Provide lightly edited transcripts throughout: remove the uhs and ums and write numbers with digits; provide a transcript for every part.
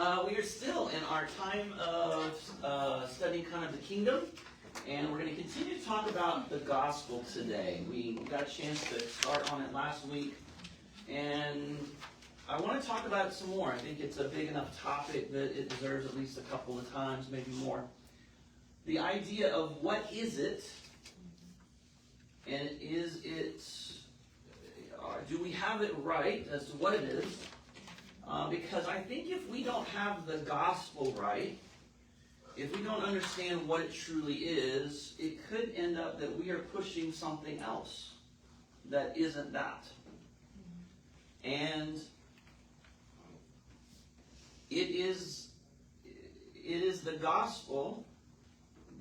We are still in our time of studying kind of the kingdom, and we're going to continue to talk about the gospel today. We got a chance to start on it last week, and I want to talk about it some more. I think it's a big enough topic that it deserves at least a couple of times, maybe more. The idea of what is it, and is it, do we have it right as to what it is? Because I think if we don't have the gospel right, if we don't understand what it truly is, it could end up that we are pushing something else that isn't that. And it is the gospel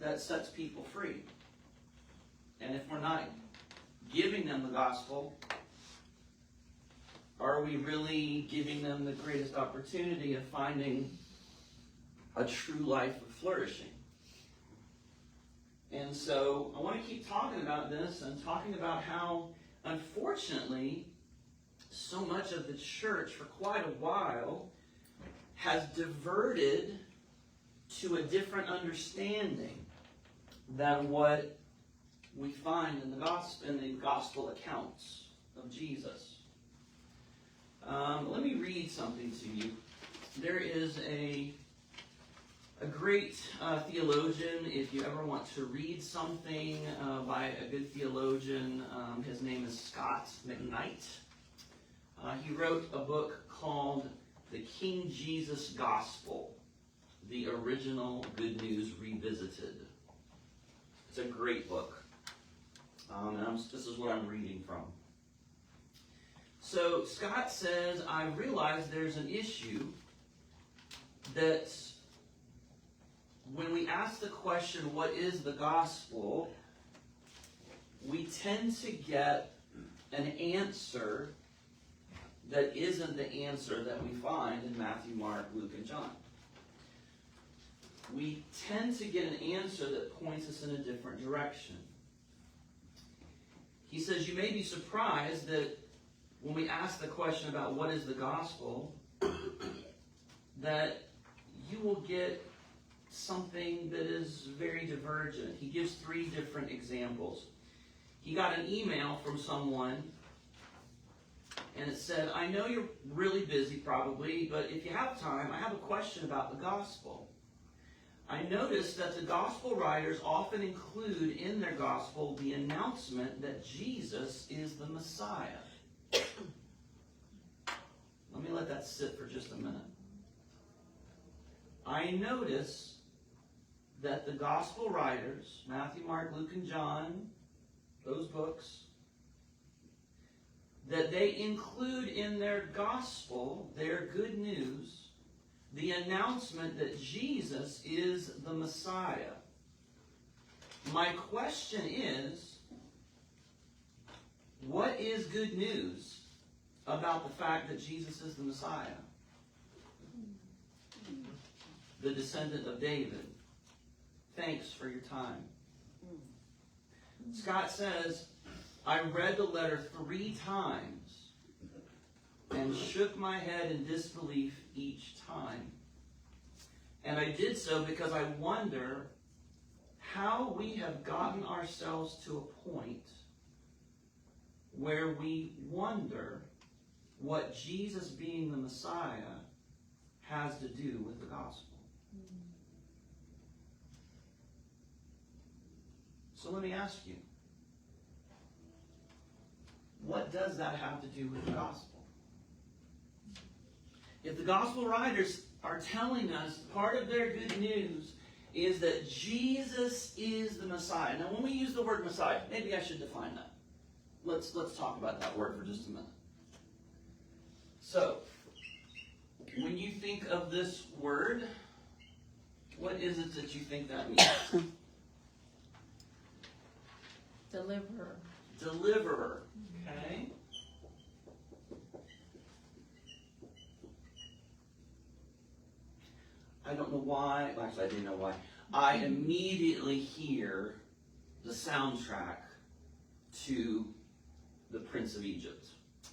that sets people free. And if we're not giving them the gospel, are we really giving them the greatest opportunity of finding a true life of flourishing? And so I want to keep talking about this and talking about how, unfortunately, so much of the church for quite a while has diverted to a different understanding than what we find in the gospel accounts of Jesus. Let me read something to you. There is a great theologian, if you ever want to read something by a good theologian, his name is Scott McKnight. He wrote a book called The King Jesus Gospel, the Original Good News Revisited. It's a great book. And this is what I'm reading from. So Scott says, I realize there's an issue that when we ask the question, what is the gospel, we tend to get an answer that isn't the answer that we find in Matthew, Mark, Luke, and John. We tend to get an answer that points us in a different direction. He says, you may be surprised that when we ask the question about what is the gospel, that you will get something that is very divergent. He gives 3 different examples. He got an email from someone, and it said, I know you're really busy probably, but if you have time, I have a question about the gospel. I noticed that the gospel writers often include in their gospel the announcement that Jesus is the Messiah. Let me let that sit for just a minute. I notice that the gospel writers, Matthew, Mark, Luke, and John, those books, that they include in their gospel, their good news, the announcement that Jesus is the Messiah. My question is, what is good news about the fact that Jesus is the Messiah? The descendant of David. Thanks for your time. Scott says, I read the letter 3 times and shook my head in disbelief each time. And I did so because I wonder how we have gotten ourselves to a point where we wonder what Jesus being the Messiah has to do with the gospel. So let me ask you, what does that have to do with the gospel? If the gospel writers are telling us part of their good news is that Jesus is the Messiah. Now, when we use the word Messiah, maybe I should define that. Let's talk about that word for just a minute. So, when you think of this word, what is it that you think that means? Deliverer. Deliverer. Okay. I don't know why. Actually, I do know why. I immediately hear the soundtrack to The Prince of Egypt.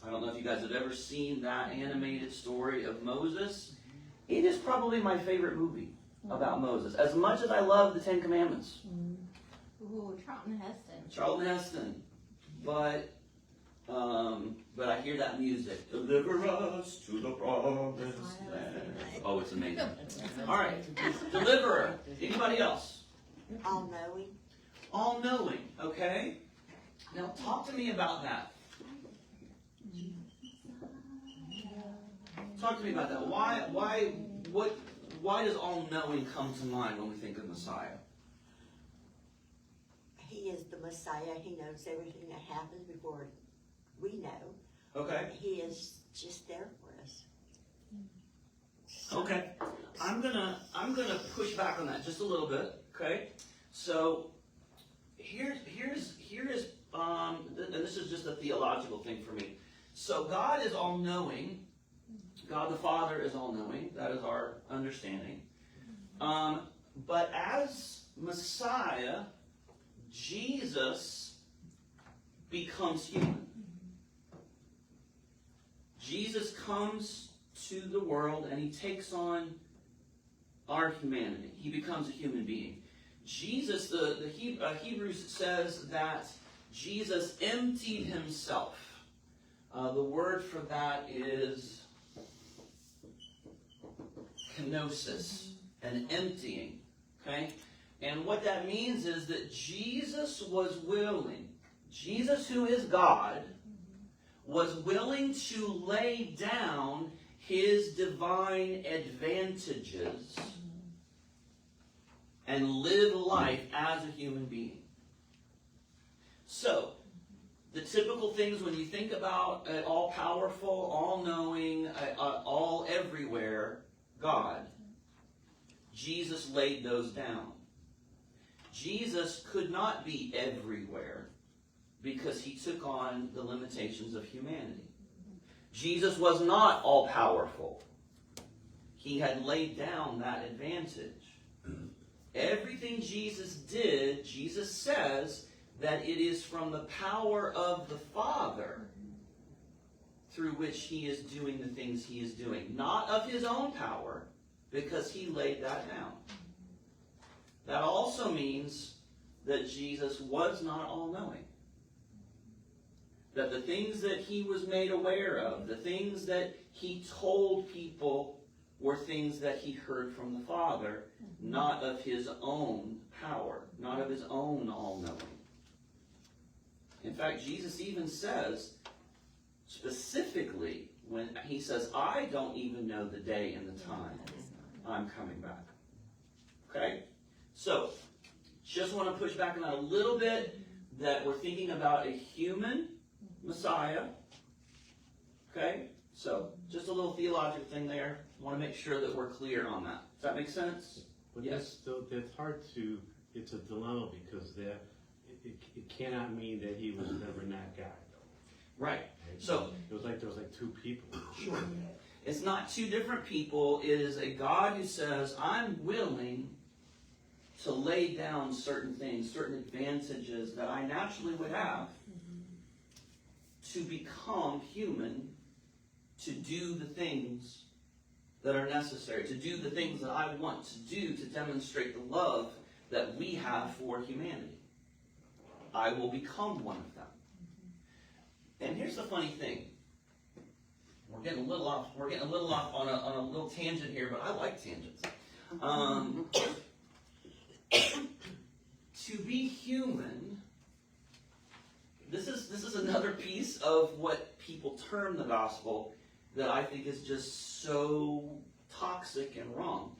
I don't know if you guys have ever seen that animated story of Moses It is probably my favorite movie about Moses. As much as I love the Ten Commandments. Ooh, Charlton Heston. Charlton Heston. But I hear that music. Deliver us to the promised land. Oh, it's amazing. All right. Deliverer. Anybody else? All-knowing. All-knowing. Okay. Now talk to me about that. Talk to me about that. Why does all-knowing come to mind when we think of Messiah? He is the Messiah. He knows everything that happens before we know. Okay. He is just there for us. Okay. I'm gonna push back on that just a little bit. Okay. So here's and this is just a theological thing for me. So God is all-knowing. God the Father is all-knowing. That is our understanding. But as Messiah, Jesus becomes human. Jesus comes to the world and he takes on our humanity. He becomes a human being. Jesus, the Hebrews says that Jesus emptied himself. The word for that is kenosis, an emptying. Okay? And what that means is that Jesus was willing, Jesus who is God, was willing to lay down his divine advantages and live life as a human being. So, the typical things when you think about an all-powerful, all-knowing, all-everywhere God, Jesus laid those down. Jesus could not be everywhere because he took on the limitations of humanity. Jesus was not all-powerful. He had laid down that advantage. Everything Jesus did, Jesus says that it is from the power of the Father through which he is doing the things he is doing. Not of his own power, because he laid that down. That also means that Jesus was not all-knowing. That the things that he was made aware of, the things that he told people were things that he heard from the Father, not of his own power, not of his own all-knowing. In fact, Jesus even says, specifically, when he says, I don't even know the day and the time I'm coming back. Okay? So, just want to push back on that a little bit, that we're thinking about a human Messiah. Okay? So, just a little theological thing there. Want to make sure that we're clear on that. Does that make sense? But Yes. that's hard to, it's a dilemma because it cannot mean that he was never not God. Right. So, there was like two people. sure. It's not two different people. It is a God who says, I'm willing to lay down certain things, certain advantages that I naturally would have to become human, to do the things that are necessary, to do the things that I want to do to demonstrate the love that we have for humanity. I will become one of them. And here's the funny thing. We're getting a little off on a little tangent here, but I like tangents. To be human, this is another piece of what people term the gospel that I think is just so toxic and wrong.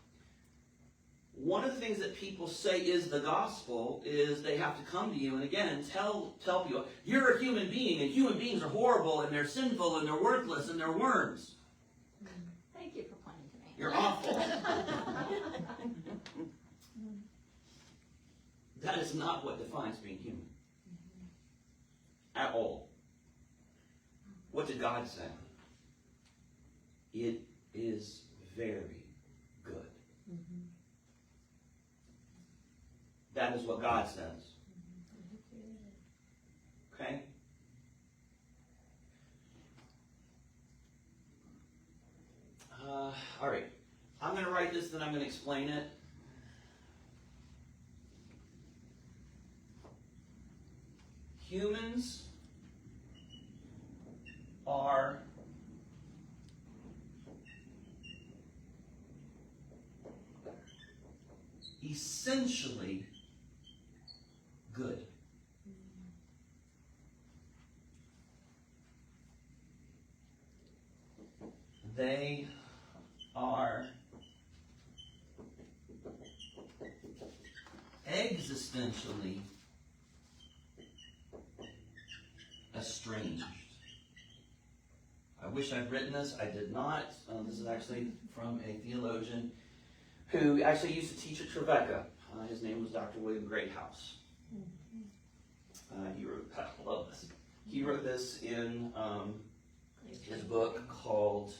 One of the things that people say is the gospel is they have to come to you and again tell people, you're a human being and human beings are horrible and they're sinful and they're worthless and they're worms. Thank you for pointing to me. You're awful. That is not what defines being human. At all. What did God say? It is very good. That is what God says. Okay? All right. I'm going to write this, then I'm going to explain it. Humans are essentially good. They are existentially estranged. I wish I'd written this. I did not. This is actually from a theologian who actually used to teach at Trevecca. His name was Dr. William Greathouse. He wrote, I love this. He wrote this in his book called,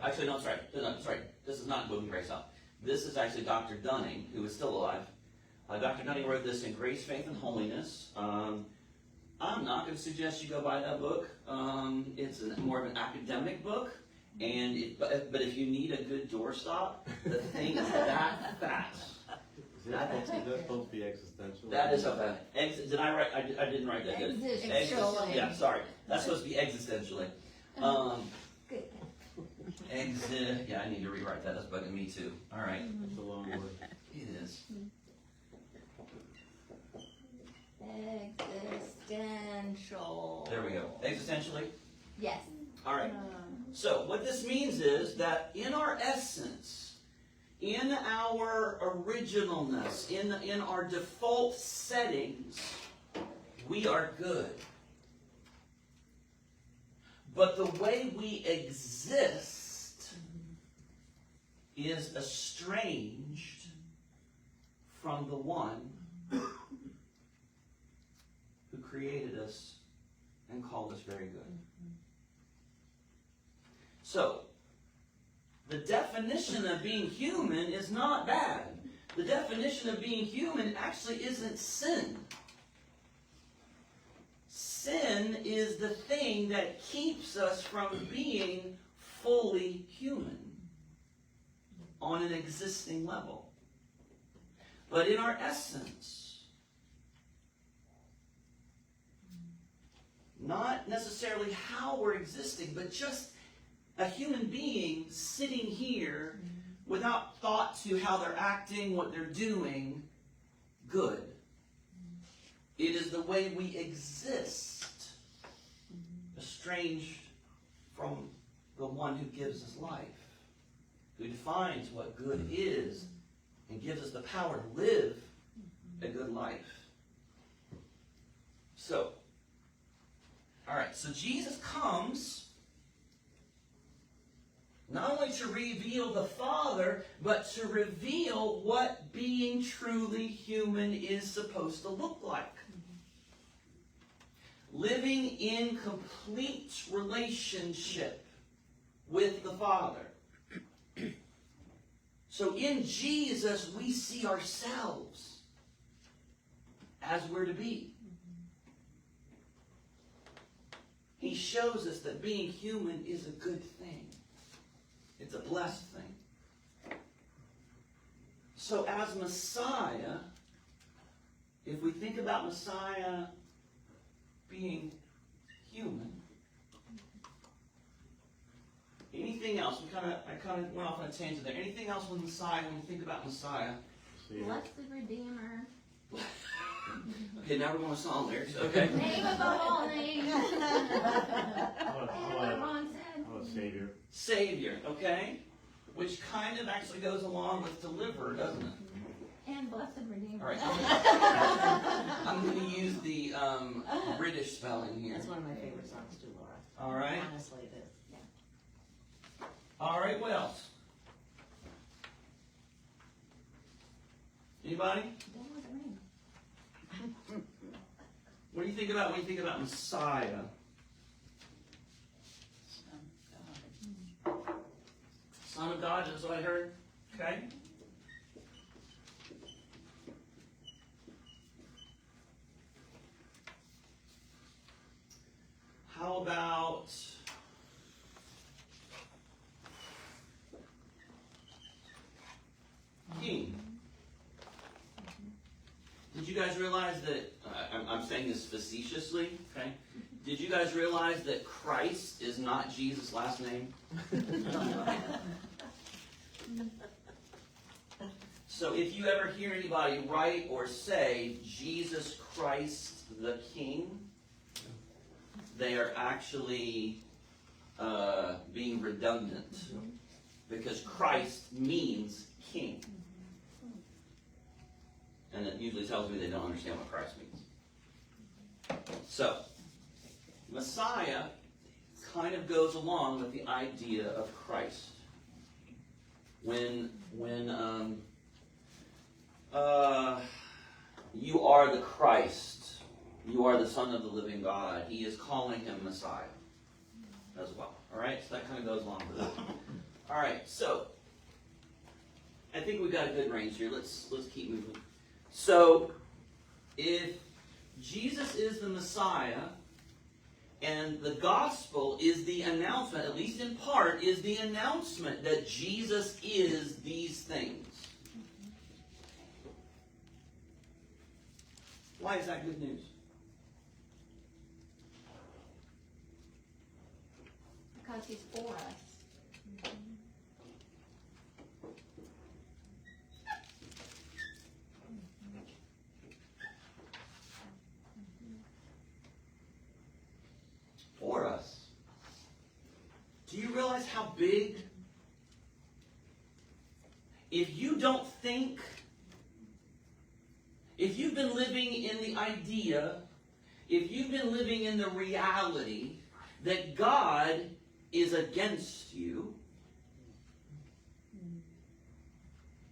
actually, no, sorry. This is not William Greathouse. This is actually Dr. Dunning, who is still alive. Dr. Dunning wrote this in Grace, Faith, and Holiness. I'm not going to suggest you go buy that book. It's more of an academic book, but if you need a good doorstop, the thing is that fat. Is that supposed to be existential? That is okay. Did I write? I didn't write that. Did I? Existentially. Yeah, sorry. That's supposed to be existentially. Good. Yeah, I need to rewrite that. That's bugging me too. All right. That's a long word. It is. Existential. There we go. Existentially. Yes. All right. So what this means is that in our essence, in our originalness, in our default settings, we are good. But the way we exist is estranged from the one who created us and called us very good. So, the definition of being human is not bad. The definition of being human actually isn't sin. Sin is the thing that keeps us from being fully human on an existing level. But in our essence, not necessarily how we're existing, but just a human being sitting here without thought to how they're acting, what they're doing, good. It is the way we exist, estranged from the one who gives us life, who defines what good is and gives us the power to live a good life. So, all right, so Jesus comes not only to reveal the Father, but to reveal what being truly human is supposed to look like. Living in complete relationship with the Father. So in Jesus, we see ourselves as we're to be. He shows us that being human is a good thing. It's a blessed thing. So as Messiah, if we think about Messiah being human, anything else? I kind of went off on a tangent there. Anything else with Messiah when we think about Messiah? Blessed Redeemer. Okay, now we're going to song lyrics. Okay. Name above all names. How What Ron said. about Savior? Savior, okay? Which kind of actually goes along with deliverer, doesn't it? And Blessed Redeemer. All right. I'm going to use the British spelling here. That's one of my favorite songs too, Laura. All right. Honestly, it is. All right, what else? Anybody? Don't look at me. What do you think about when you think about Messiah? Son of God, is what I heard. Okay. How about guys realize that, I'm saying this facetiously, okay? Did you guys realize that Christ is not Jesus' last name? So if you ever hear anybody write or say, Jesus Christ the King, they are actually being redundant. Because Christ means King. And it usually tells me they don't understand what Christ means. So, Messiah kind of goes along with the idea of Christ. When you are the Christ, you are the Son of the living God, he is calling him Messiah as well. Alright, so that kind of goes along with it. Alright, so I think we've got a good range here. Let's keep moving. So, if Jesus is the Messiah, and the gospel is the announcement, at least in part, is the announcement that Jesus is these things. Why is that good news? Because he's for us. For us. Do you realize how big? If you don't think, if you've been living in the idea, if you've been living in the reality that God is against you,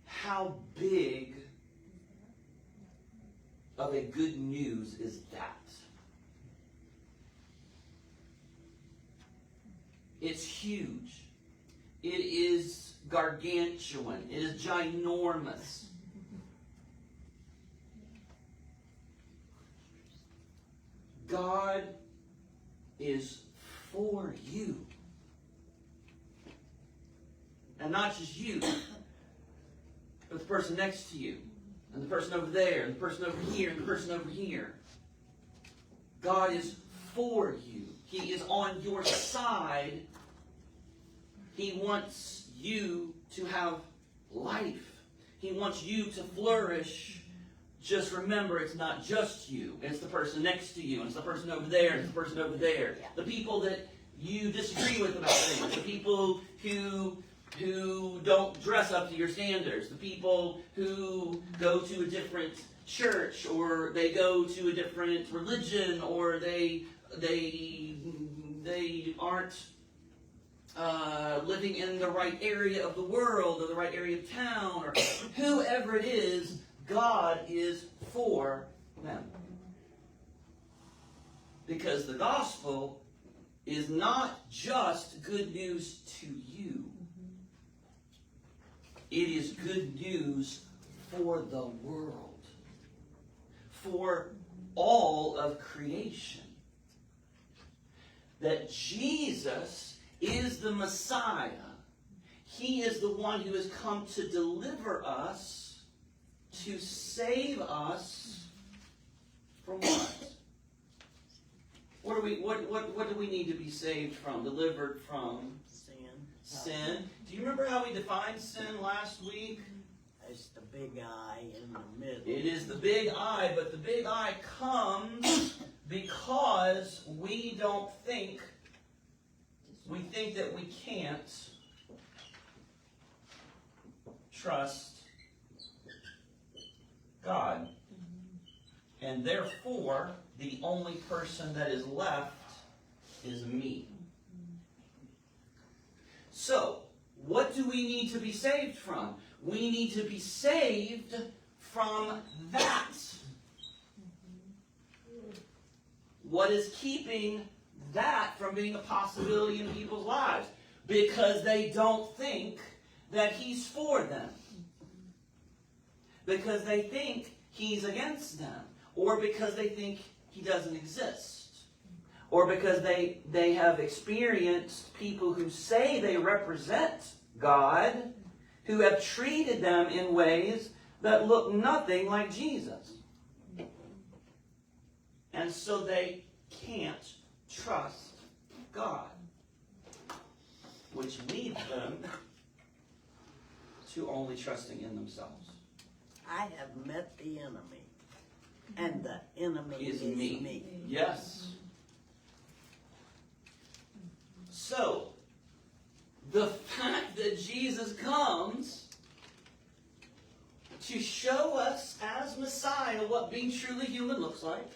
how big of a good news is that? It's huge. It is gargantuan. It is ginormous. God is for you. And not just you, but the person next to you, and the person over there, and the person over here, and the person over here. God is for you. He is on your side. He wants you to have life. He wants you to flourish. Just remember, it's not just you. It's the person next to you. And it's the person over there. And it's the person over there. The people that you disagree with about things. The people who don't dress up to your standards. The people who go to a different church, or they go to a different religion, or they aren't living in the right area of the world, or the right area of town, or whoever it is, God is for them. Because the gospel is not just good news to you. It is good news for the world. For all of creation. That Jesus is the Messiah. He is the one who has come to deliver us, to save us from what? What do we need to be saved from? Delivered from? Sin. Do you remember how we defined sin last week? It's the big eye in the middle. It is the big eye, but the big eye comes because we don't think, we think that we can't trust God. And therefore, the only person that is left is me. So, what do we need to be saved from? We need to be saved from that. What is keeping that from being a possibility in people's lives? Because they don't think that he's for them. Because they think he's against them. Or because they think he doesn't exist. Or because they have experienced people who say they represent God, who have treated them in ways that look nothing like Jesus. And so they can't trust God, which leads them to only trusting in themselves. I have met the enemy, and the enemy Is is me. me. Yes. So, the fact that Jesus comes to show us as Messiah what being truly human looks like,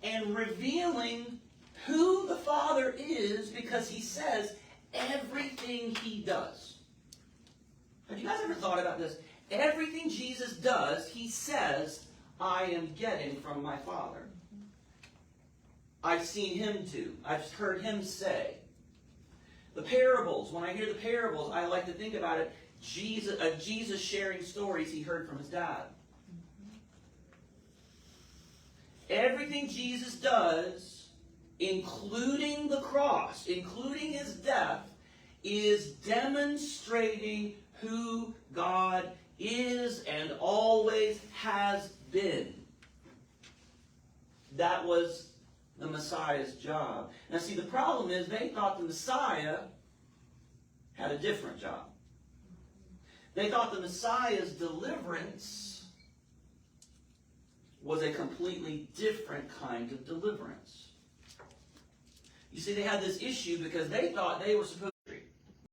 and revealing who the Father is, because he says everything he does. Have you guys ever thought about this? Everything Jesus does, he says, I am getting from my Father. I've seen him do. I've heard him say. The parables, when I hear the parables, I like to think about it, Jesus sharing stories he heard from his dad. Everything Jesus does, including the cross, including his death, is demonstrating who God is and always has been. That was the Messiah's job. Now see, the problem is they thought the Messiah had a different job. They thought the Messiah's deliverance was a completely different kind of deliverance. You see, they had this issue because they thought they were supposed